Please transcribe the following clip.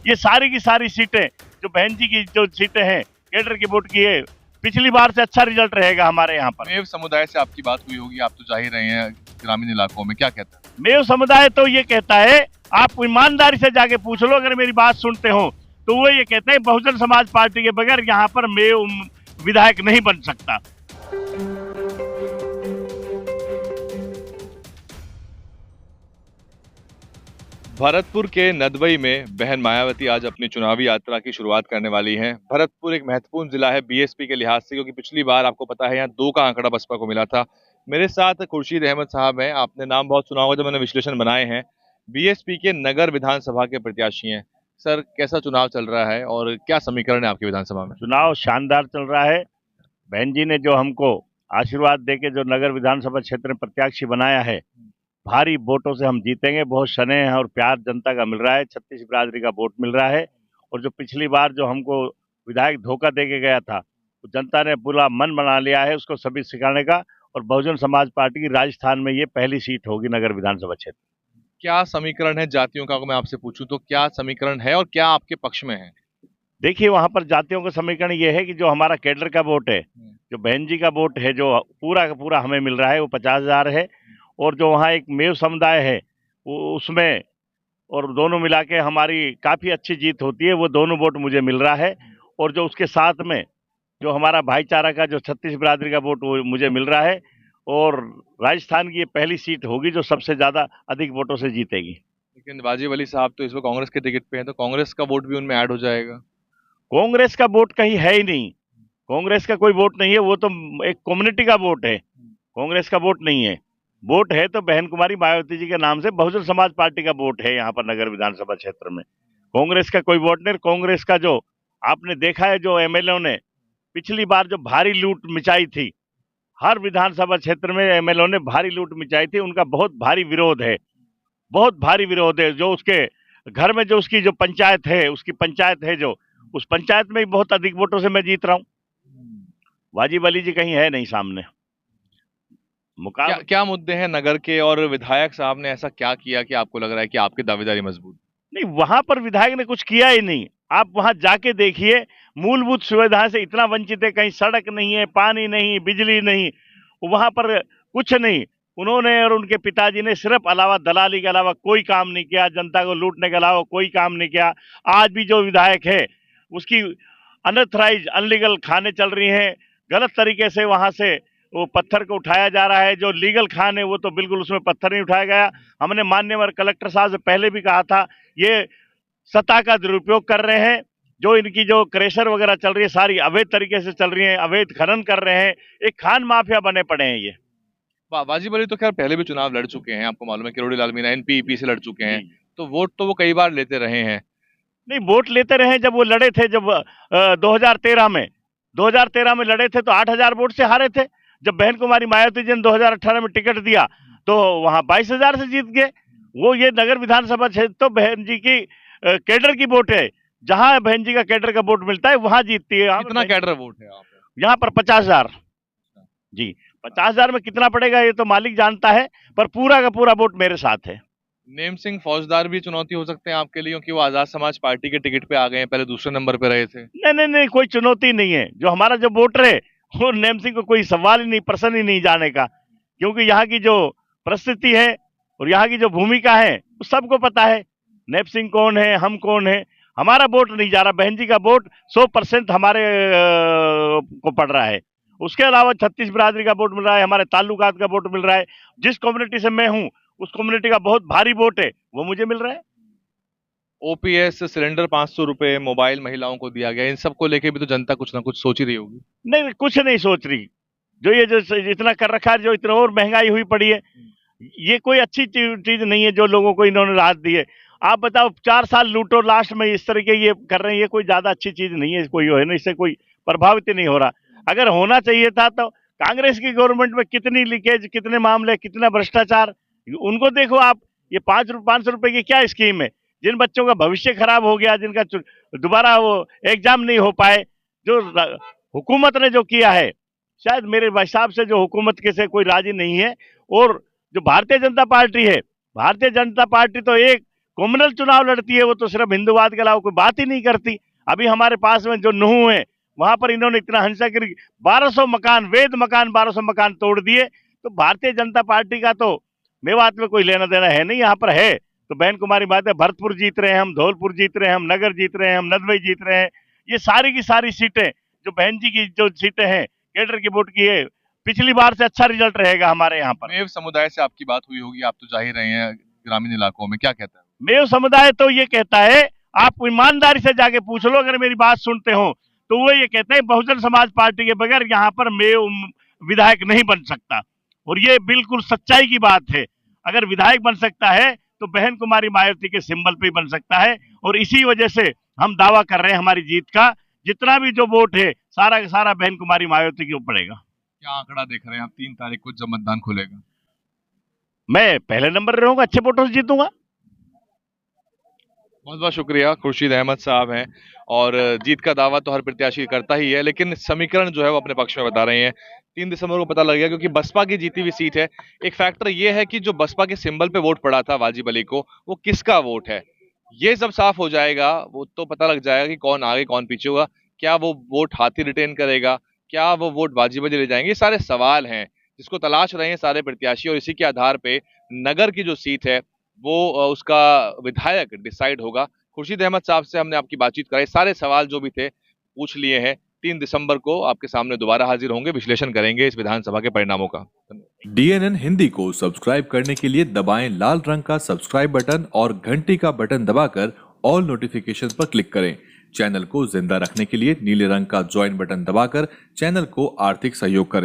ये सारी की सारी सीटें जो बहन जी की जो सीटें हैं कैडर की वोट की है, पिछली बार से अच्छा रिजल्ट रहेगा हमारे यहाँ पर। मेव समुदाय से आपकी बात हुई होगी, आप तो जा ही रहे हैं ग्रामीण इलाकों में, क्या कहता है? मेव समुदाय तो ये कहता है, आप ईमानदारी से जाके पूछ लो अगर मेरी बात सुनते हो, तो वो ये कहते हैं बहुजन समाज पार्टी के बगैर यहाँ पर मेव विधायक नहीं बन सकता। भरतपुर के नदबई में बहन मायावती आज अपनी चुनावी यात्रा की शुरुआत करने वाली हैं। भरतपुर एक महत्वपूर्ण जिला है बीएसपी के लिहाज से, क्योंकि पिछली बार आपको पता है यहाँ 2 का आंकड़ा बसपा को मिला था। मेरे साथ खुर्शीद अहमद साहब हैं, आपने नाम बहुत सुना होगा जब मैंने विश्लेषण बनाए हैं। बीएसपी के नगर विधानसभा के प्रत्याशी हैं। सर, कैसा चुनाव चल रहा है और क्या समीकरण है आपकी विधानसभा में? चुनाव शानदार चल रहा है। बहन जी ने जो हमको आशीर्वाद देके जो नगर विधानसभा क्षेत्र में प्रत्याशी बनाया है, भारी वोटों से हम जीतेंगे। बहुत स्नेह और प्यार जनता का मिल रहा है, 36 बिरादरी का वोट मिल रहा है। और जो पिछली बार जो हमको विधायक धोखा देके गया था, तो जनता ने पूरा मन बना लिया है उसको सभी सिखाने का। और बहुजन समाज पार्टी की राजस्थान में ये पहली सीट होगी नगर विधानसभा क्षेत्र। क्या समीकरण है जातियों का, अगर मैं आपसे पूछूं तो क्या समीकरण है और क्या आपके पक्ष में है? देखिए, वहां पर जातियों का समीकरण ये है कि जो हमारा कैडर का वोट है, जो बहन जी का वोट है, जो पूरा का पूरा हमें मिल रहा है वो 50,000 है। और जो वहाँ एक मेव समुदाय है वो उसमें, और दोनों मिला के हमारी काफ़ी अच्छी जीत होती है, वो दोनों वोट मुझे मिल रहा है। और जो उसके साथ में जो हमारा भाईचारा का जो 36 बिरादरी का वोट वो मुझे मिल रहा है। और राजस्थान की ये पहली सीट होगी जो सबसे ज़्यादा अधिक वोटों से जीतेगी। लेकिन वाजिब अली साहब तो इस वक्त कांग्रेस के टिकट पे हैं, तो कांग्रेस का वोट भी उनमें ऐड हो जाएगा। कांग्रेस का वोट कहीं है ही नहीं, कांग्रेस का कोई वोट नहीं है, वो तो एक कम्युनिटी का वोट है, कांग्रेस का वोट नहीं है। वोट है तो बहन कुमारी मायावती जी के नाम से बहुजन समाज पार्टी का वोट है यहाँ पर नगर विधानसभा क्षेत्र में। कांग्रेस का कोई वोट नहीं। कांग्रेस का जो आपने देखा है, जो एमएलए ने पिछली बार जो भारी लूट मिचाई थी, हर विधानसभा क्षेत्र में एमएलए ने भारी लूट मिचाई थी, उनका बहुत भारी विरोध है, बहुत भारी विरोध है। जो उसके घर में जो उसकी जो पंचायत है, उसकी पंचायत है जो, उस पंचायत में भी बहुत अधिक वोटों से मैं जीत रहा हूँ। वाजिब अली जी कहीं है नहीं सामने। क्या मुद्दे हैं नगर के और विधायक साहब ने ऐसा क्या किया कि आपको लग रहा है कि आपकी दावेदारी मजबूत? नहीं, वहां पर विधायक ने कुछ किया ही नहीं। आप वहां जाके देखिए, मूलभूत सुविधाएं से इतना वंचित है, कहीं सड़क नहीं है, पानी नहीं, बिजली नहीं, वहां पर कुछ नहीं। उन्होंने और उनके पिताजी ने सिर्फ अलावा दलाली के अलावा कोई काम नहीं किया, जनता को लूटने के अलावा कोई काम नहीं किया। आज भी जो विधायक है उसकी अनऑथराइज अनलीगल खाने चल रही हैं, गलत तरीके से वहां से वो पत्थर को उठाया जा रहा है। जो लीगल खान है वो तो बिल्कुल उसमें पत्थर नहीं उठाया गया। हमने माननीय कलेक्टर साहब से पहले भी कहा था, ये सत्ता का दुरुपयोग कर रहे हैं। जो इनकी जो क्रेशर वगैरह चल रही है सारी अवैध तरीके से चल रही है, अवैध खनन कर रहे हैं, एक खान माफिया बने पड़े हैं ये। वाजिब अली तो खैर पहले भी चुनाव लड़ चुके हैं, आपको मालूम है, किरोड़ी लाल मीणा एनपीपी से लड़ चुके हैं, तो वोट तो वो कई बार लेते रहे हैं। नहीं, वोट लेते रहे। जब वो लड़े थे, जब 2013 में लड़े थे तो 8,000 वोट से हारे थे। जब बहन कुमारी मायावती जी ने 2018 में टिकट दिया तो वहां 22,000 से जीत गए। वो ये नगर विधानसभा क्षेत्र तो बहन जी की कैडर की वोट है, जहां बहन जी का कैडर का वोट मिलता है वहां जीतती है। कितना कैडर वोट है यहाँ पर 50,000 जी। 50,000 में कितना पड़ेगा ये तो मालिक जानता है, पर पूरा का पूरा वोट मेरे साथ है। नेम सिंह फौजदार भी चुनौती हो सकते हैं आपके लिए, क्योंकि वो आजाद समाज पार्टी के टिकट पे आ गए हैं, पहले दूसरे नंबर पे रहे थे। नहीं, कोई चुनौती नहीं है। जो हमारा जो वोटर है वो नेम सिंह को कोई सवाल ही नहीं, प्रश्न ही नहीं जाने का, क्योंकि यहाँ की जो परिस्थिति है और यहाँ की जो भूमिका है वो सबको पता है। नेम सिंह कौन है, हम कौन है। हमारा वोट नहीं जा रहा, बहन जी का वोट 100% हमारे को पड़ रहा है। उसके अलावा 36 बिरादरी का वोट मिल रहा है, हमारे ताल्लुकात का वोट मिल रहा है। जिस कम्युनिटी से मैं हूँ उस कम्युनिटी का बहुत भारी वोट है, वो मुझे मिल रहा है। ओपीएस सिलेंडर 500 रुपए मोबाइल महिलाओं को दिया गया, इन सब को लेके भी तो जनता कुछ ना कुछ सोच ही रही होगी। नहीं, कुछ नहीं सोच रही। जो ये जो इतना कर रखा है, जो इतना और महंगाई हुई पड़ी है, ये कोई अच्छी चीज नहीं है जो लोगों को इन्होंने राहत दी है। आप बताओ, 4 साल लूटो, लास्ट में इस तरीके ये कर रहे हैं, ये कोई ज्यादा अच्छी चीज नहीं है। कोई है ना, इससे कोई प्रभावित नहीं हो रहा। अगर होना चाहिए था तो कांग्रेस की गवर्नमेंट में कितनी लीकेज, कितने मामले, कितना भ्रष्टाचार, उनको देखो आप। ये 500 रुपए की क्या स्कीम है? जिन बच्चों का भविष्य खराब हो गया, जिनका दोबारा वो एग्जाम नहीं हो पाए, जो हुकूमत ने जो किया है, शायद मेरे हिसाब से जो हुकूमत के से कोई राजी नहीं है। और जो भारतीय जनता पार्टी है, भारतीय जनता पार्टी तो एक कम्युनल चुनाव लड़ती है, वो तो सिर्फ हिंदुवाद के अलावा कोई बात ही नहीं करती। अभी हमारे पास में जो नूह है, वहां पर इन्होंने इतना हिंसा करी, 1200 मकान, वैध मकान 1200 मकान तोड़ दिए। तो भारतीय जनता पार्टी का तो मेवात में कोई लेना देना है नहीं। यहाँ पर है तो बहन कुमारी बात है, भरतपुर जीत रहे हैं हम, धौलपुर जीत रहे हैं हम, नगर जीत रहे हैं हम, नदबई जीत रहे हैं। ये सारी की सारी सीटें जो बहन जी की जो सीटें हैं कैडर की वोट की है, पिछली बार से अच्छा रिजल्ट रहेगा हमारे यहाँ पर। मेव समुदाय से आपकी बात हुई होगी, आप तो जा ही रहे हैं ग्रामीण इलाकों में, क्या कहता है? मेव समुदाय तो ये कहता है, आप ईमानदारी से जाके पूछ लो, अगर मेरी बात सुनते हो तो वो ये कहते हैं बहुजन समाज पार्टी के बगैर यहाँ पर मेव विधायक नहीं बन सकता। और ये बिल्कुल सच्चाई की बात है। अगर विधायक बन सकता है तो बहन कुमारी मायावती के सिंबल पे ही बन सकता है। और इसी वजह से हम दावा कर रहे हैं हमारी जीत का। जितना भी जो वोट है सारा का सारा बहन कुमारी मायावती के ऊपर पड़ेगा। क्या आंकड़ा देख रहे हैं आप 3 तारीख को जब मतदान खुलेगा? मैं पहले नंबर रहूंगा, अच्छे वोटों से जीतूंगा। बहुत बहुत शुक्रिया। खुर्शीद अहमद साहब हैं और जीत का दावा तो हर प्रत्याशी करता ही है, लेकिन समीकरण जो है वो अपने पक्ष में बता रहे हैं। 3 दिसंबर को पता लग गया, क्योंकि बसपा की जीती हुई सीट है। एक फैक्टर ये है कि जो बसपा के सिंबल पे वोट पड़ा था वाजिब अली को, वो किसका वोट है, ये जब साफ हो जाएगा वो तो पता लग जाएगा कि कौन आगे कौन पीछे होगा। क्या वो वोट हाथी रिटेन करेगा, क्या वो वोट वाजिब अली ले जाएंगे, ये सारे सवाल हैं जिसको तलाश रहे हैं सारे प्रत्याशी। और इसी के आधार पे नगर की जो सीट है वो उसका विधायक डिसाइड होगा। खुर्शीद अहमद साहब से हमने आपकी बातचीत कराई, सारे सवाल जो भी थे पूछ लिए हैं। 3 दिसंबर को आपके सामने दोबारा हाजिर होंगे, विश्लेषण करेंगे इस विधानसभा के परिणामों का। DNN हिंदी को सब्सक्राइब करने के लिए दबाएं लाल रंग का सब्सक्राइब बटन और घंटी का बटन दबाकर ऑल नोटिफिकेशन पर क्लिक करें। चैनल को जिंदा रखने के लिए नीले रंग का ज्वाइन बटन दबाकर चैनल को आर्थिक सहयोग करें।